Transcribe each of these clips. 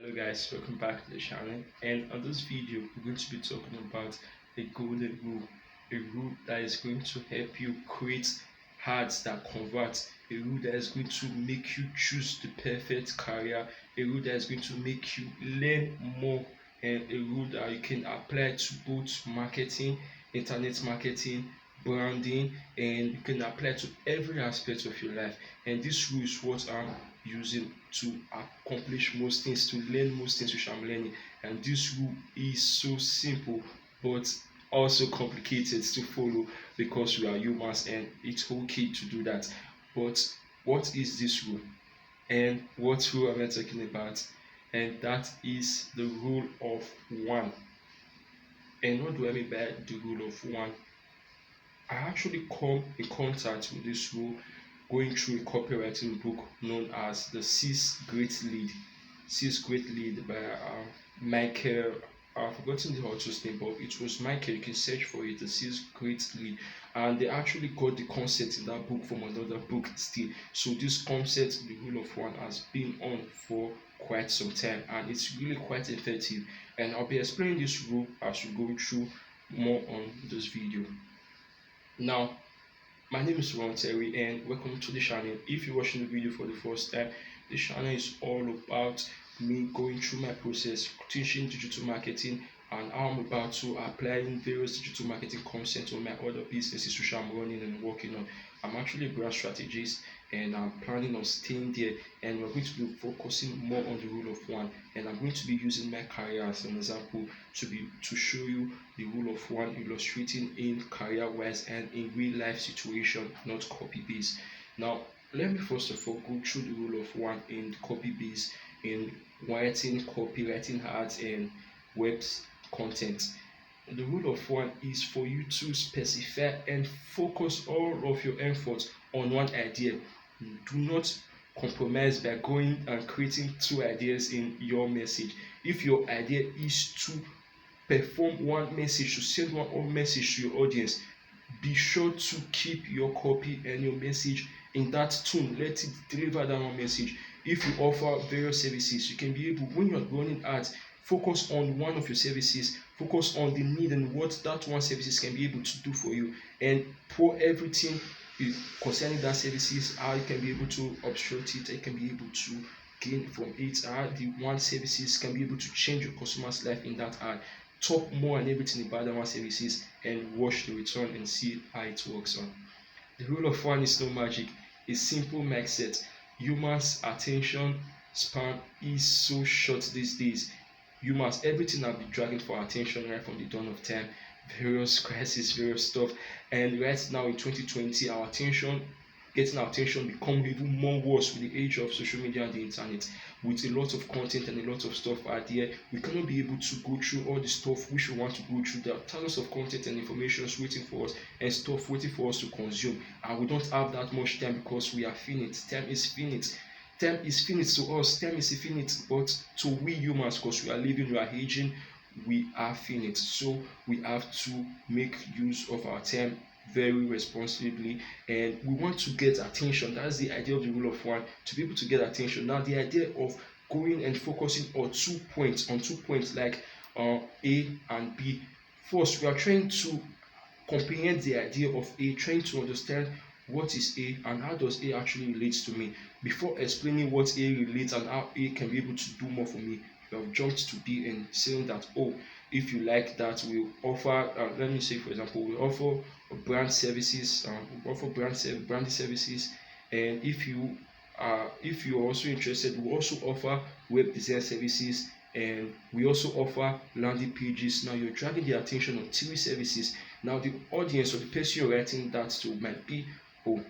Hello guys, welcome back to the channel, and on this video we're going to be talking about the golden rule, a rule that is going to help you create ads that convert, a rule that is going to make you choose the perfect career, a rule that is going to make you learn more, and a rule that you can apply to both marketing, internet marketing, branding, and you can apply to every aspect of your life. And this rule is what I'm using to accomplish most things, to learn most things which I'm learning. And this rule is so simple but also complicated to follow because we are humans and it's okay to do that. But what is this rule? And what rule am I talking about? And that is the rule of one. And what do I mean by the rule of one? I actually come in contact with this rule going through a copywriting book known as the Six Great Lead. Six Great Lead by Michael. I've forgotten the author's name, but it was Michael. You can search for it, the Six Great Lead. And they actually got the concept in that book from another book still. So this concept, the rule of one, has been on for quite some time and it's really quite effective. And I'll be explaining this rule as we go through more on this video. Now, my name is Ron Terry and welcome to the channel. If you're watching the video for the first time, this channel is all about me going through my process, teaching digital marketing and how I'm about to applying various digital marketing concepts on my other businesses which I'm running and working on. I'm actually a brand strategist and I'm planning on staying there, and we're going to be focusing more on the rule of one, and I'm going to be using my career as an example to show you the rule of one, illustrating in career wise and in real life situation, not copy based. Now let me first of all go through the rule of one in copy based, in writing, copywriting ads and web content. The rule of one is for you to specify and focus all of your efforts on one idea. Do not compromise by going and creating two ideas in your message. If your idea is to perform one message, to send one message to your audience, be sure to keep your copy and your message in that tone. Let it deliver that one message. If you offer various services, you can be able, when you're running ads, focus on one of your services, focus on the need and what that one services can be able to do for you, and pour everything concerning that services, how you can be able to obstruct it, you can be able to gain from it, how the one services can be able to change your customer's life in that ad. Talk more and everything about that one services and watch the return and see how it works on. The rule of one is no magic, a simple mindset. Humans' attention span is so short these days. Humans, everything have been dragging for attention right from the dawn of time, various crises, various stuff. And right now in 2020, our attention, getting our attention become even more worse with the age of social media and the internet. With a lot of content and a lot of stuff out there, we cannot be able to go through all the stuff which we want to go through. There are thousands of content and information waiting for us and stuff waiting for us to consume, and we don't have that much time because we are finite. Time is finite. Time is finite to us, time is infinite, but to we humans, because we are living, we are aging, we are finite. So we have to make use of our time very responsibly, and we want to get attention. That's the idea of the rule of one, to be able to get attention. Now the idea of going and focusing on 2 points like A and B. First, we are trying to comprehend the idea of A, trying to understand what is A and how does A actually relate to me. Before explaining what A relates and how A can be able to do more for me, you have jumped to B and saying that, oh, if you like that, we offer, let me say for example, we offer brand services, branding services, and if you're also interested, we also offer web design services, and we also offer landing pages. Now you're dragging the attention of three services. Now the audience or the person you're writing that to might be, oh,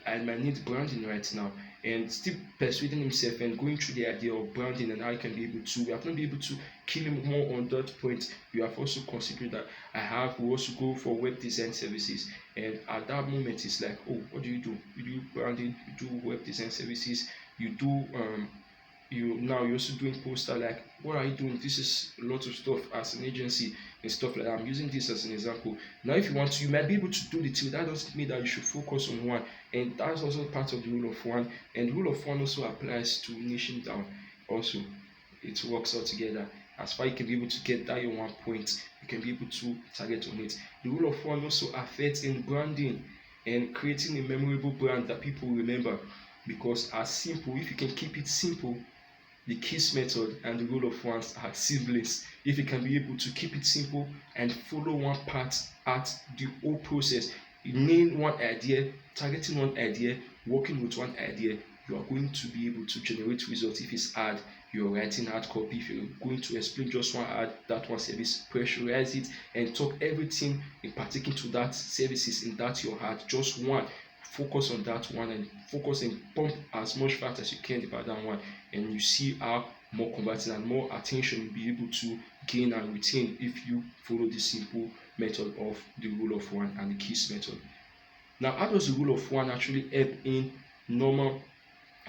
I might need branding right now, and still persuading himself and going through the idea of branding and how I can be able to. We have not been able to kill him more on that point. We have also considered that we also go for web design services, and at that moment it's like, oh, what do? You do branding, you do web design services, you do you're also doing poster. Like, what are you doing? This is a lot of stuff as an agency and stuff like that. I'm using this as an example. Now if you want to, you might be able to do the two. That doesn't mean that you should focus on one, and that's also part of the rule of one. And the rule of one also applies to niching down also. it works all together. As far you can be able to get that your 1 point, you can be able to target on it. The rule of one also affects in branding and creating a memorable brand that people remember. Because as simple, if you can keep it simple, the KISS method and the rule of ones are siblings. If you can be able to keep it simple and follow one path at the whole process, name one idea, targeting one idea, working with one idea, you are going to be able to generate results. If it's ad, you're writing hard copy. If you're going to explain just one ad, that one service, pressurize it and talk everything in particular to that services in that your ad, just one. Focus on that one and focus and pump as much fat as you can about that one, and you see how more converting and more attention you'll be able to gain and retain if you follow the simple method of the rule of one and the KISS method. Now, how does the rule of one actually help in normal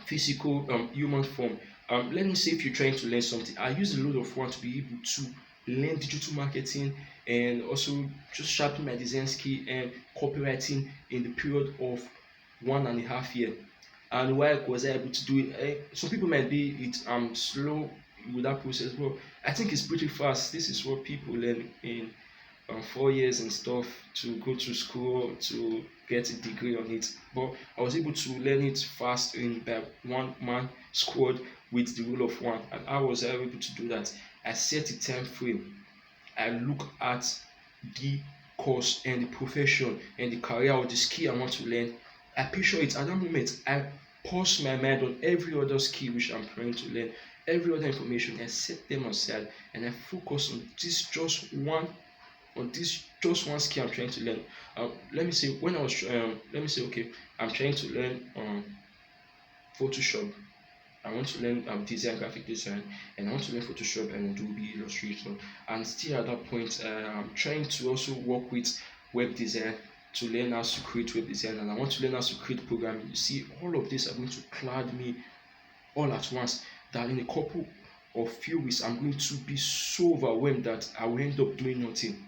physical human form? Let me say if you're trying to learn something, I use the rule of one to be able to learn digital marketing and also just sharpen my design skill and copywriting in the period of 1.5 years. And why was I able to do it? Some people might be slow with that process, but I think it's pretty fast. This is what people learn in 4 years and stuff, to go to school to get a degree on it. But I was able to learn it fast in by one man squad with the rule of one. And how was I able to do that? I set a time frame. I look at the course and the profession and the career or the skill I want to learn. I picture it at that moment. I pause my mind on every other skill which I'm trying to learn, every other information. I set them aside and I focus on this just one skill I'm trying to learn. Let me say when I was let me say okay, I'm trying to learn Photoshop. I want to learn design, graphic design, and I want to learn Photoshop and Adobe Illustrator. And still at that point, I'm trying to also work with web design to learn how to create web design, and I want to learn how to create programming. You see, all of this are going to clad me all at once. That in a couple of few weeks, I'm going to be so overwhelmed that I will end up doing nothing.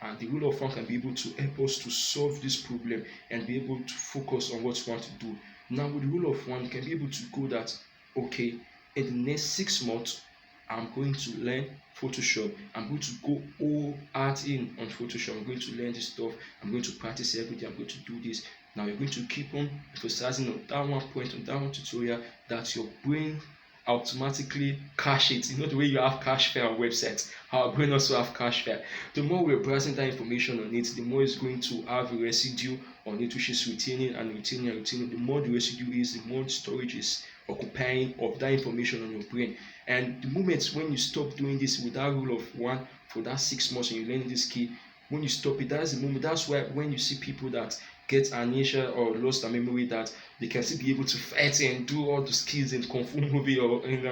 And the rule of one can be able to help us to solve this problem and be able to focus on what we want to do. Now, with the rule of one, you can be able to go that, okay, in the next 6 months, I'm going to learn Photoshop. I'm going to go all out in on Photoshop. I'm going to learn this stuff. I'm going to practice every day. I'm going to do this. Now you're going to keep on emphasizing on that one point, on that one tutorial, that your brain automatically cache it. You know the way you have cache file on websites, our brain also have cache file. The more we're browsing that information on it, the more it's going to have a residue on it, which is retaining and retaining and retaining. The more the residue is, the more storage is occupying of that information on your brain. And the moment when you stop doing this with that rule of one for that 6 months and you learn this key, when you stop it, that's the moment. That's why when you see people that get amnesia or lost their memory, that they can still be able to fight and do all the skills in kung fu movie or in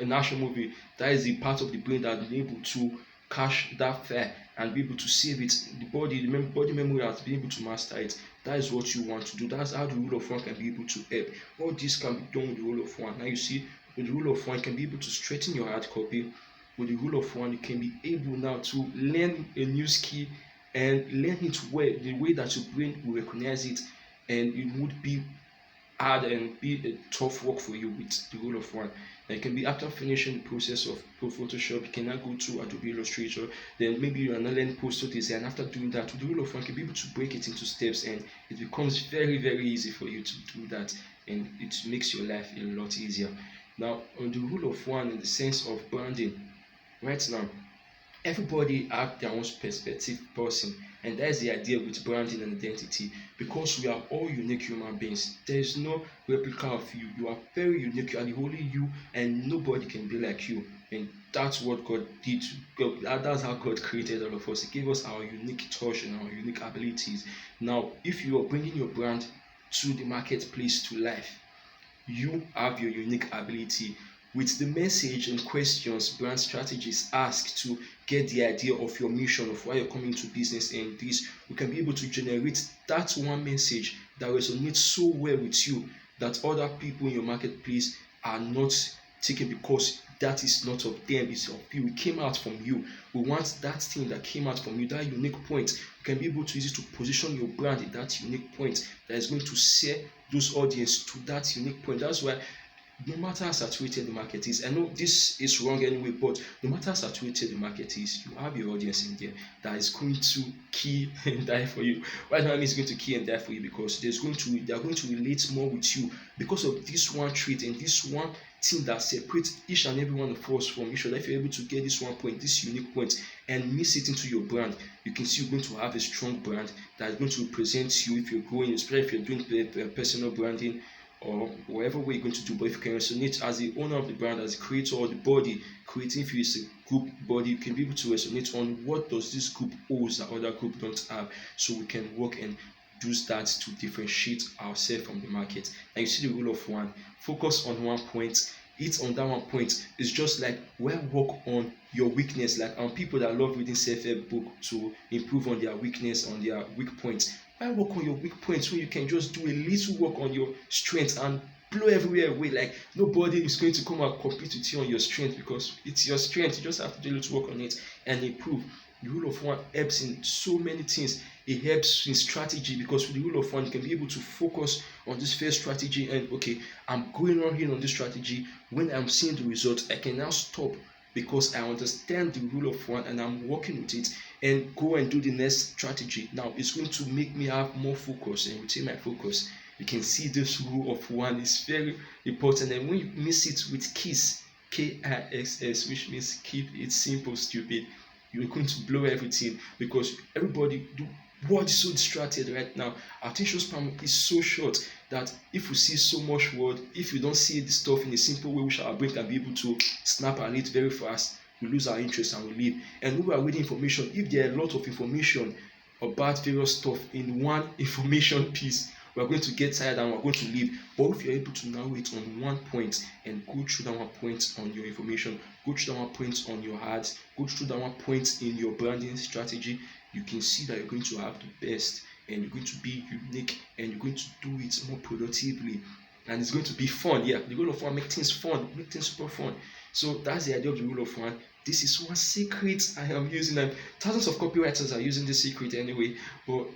an action movie. That is the part of the brain that is able to cache that file and be able to save it. The body memory has been able to master it. That is what you want to do. That's how the rule of one can be able to help. All this can be done with the rule of one. Now you see, with the rule of one, you can be able to straighten your hard copy. With the rule of one, you can be able now to learn a new skill and learn it well, the way that your brain will recognize it, and it would be hard and be a tough work for you with the rule of one. Now it can be after finishing the process of Photoshop, you can now go to Adobe Illustrator, then maybe you are not learning poster design. After doing that, with the rule of one, you can be able to break it into steps, and it becomes very, very easy for you to do that, and it makes your life a lot easier. Now, on the rule of one, in the sense of branding, right now, everybody have their own perspective person, and that is the idea with branding and identity. Because we are all unique human beings, there is no replica of you. You are very unique. You are the only you, and nobody can be like you. And that's what God did. That's how God created all of us. He gave us our unique touch and our unique abilities. Now, if you are bringing your brand to the marketplace, to life, you have your unique ability. With the message and questions brand strategists ask to get the idea of your mission, of why you're coming to business, and this, we can be able to generate that one message that resonates so well with you that other people in your marketplace are not taking, because that is not of them, it's of you. It came out from you. We want that thing that came out from you, that unique point. You can be able to use it to position your brand at that unique point that is going to sell those audience to that unique point. That's why no matter how saturated the market is, I know this is wrong anyway, but no matter how saturated the market is, you have your audience in there that is going to kill and die for you. Why do I mean it's going to kill and die for you? Because they are going to relate more with you because of this one trait and this one thing that separates each and every one of us from each other. If you're able to get this one point, this unique point, and mix it into your brand, you can see you're going to have a strong brand that is going to represent you if you're growing, especially if you're doing personal branding or whatever way you're going to do. But if you can resonate as the owner of the brand, as the creator or the body, creating for you is a group body, you can be able to resonate on what does this group owes that other group don't have, so we can work and use that to differentiate ourselves from the market. And you see the rule of one: focus on one point, hit on that one point. It's just like when work on your weakness, like people that love reading self-help book to improve on their weakness, on their weak points. Why work on your weak points when you can just do a little work on your strength and blow everywhere away? Like nobody is going to come and compete with you on your strength because it's your strength. You just have to do a little work on it and improve. The rule of one helps in so many things. It helps in strategy because with the rule of one, you can be able to focus on this first strategy and okay, I'm going on here on this strategy. When I'm seeing the results, I can now stop because I understand the rule of one and I'm working with it and go and do the next strategy. Now it's going to make me have more focus and retain my focus. You can see this rule of one is very important, and when you miss it with KISS, KISS, which means keep it simple, stupid, you're going to blow everything because everybody do world is so distracted right now. Attention span is so short that if we see so much word, if we don't see the stuff in a simple way which our brain can be able to snap at it very fast, we lose our interest and we leave. And when we are reading information, if there are a lot of information about various stuff in one information piece, we are going to get tired and we are going to leave. But if you're able to narrow it on one point and go through that one point on your information, go through that one point on your ads, go through that one point in your branding strategy, you can see that you're going to have the best and you're going to be unique and you're going to do it more productively and it's going to be fun. Yeah, the rule of one: make things fun, make things super fun. So that's the idea of the rule of one. This is one secret I am using, and thousands of copywriters are using this secret anyway, but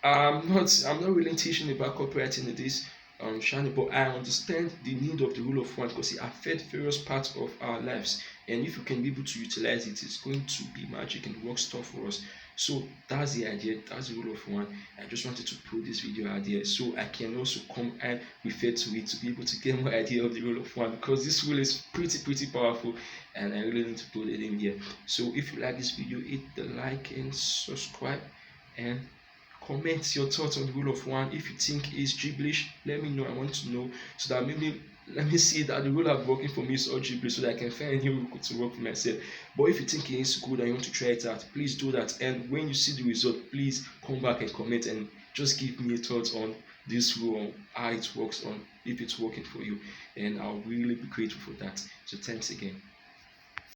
I'm not really teaching about copywriting in this channel, but I understand the need of the rule of one because it affects various parts of our lives, and if you can be able to utilize it, it's going to be magic and work stuff for us. So that's the idea, that's the rule of one. I just wanted to put this video out there so I can also come and refer to it to be able to get more idea of the rule of one, because this rule is pretty powerful and I really need to put it in here. So if you like this video, hit the like and subscribe and comment your thoughts on the rule of one. If you think it's gibberish, let me know. I want to know so that maybe let me see that the rule I'm working for me is all gibberish so that I can find a new rule to work for myself. But if you think it is good and you want to try it out, please do that. And when you see the result, please come back and comment and just give me your thoughts on this rule, on how it works, on if it's working for you. And I'll really be grateful for that. So thanks again.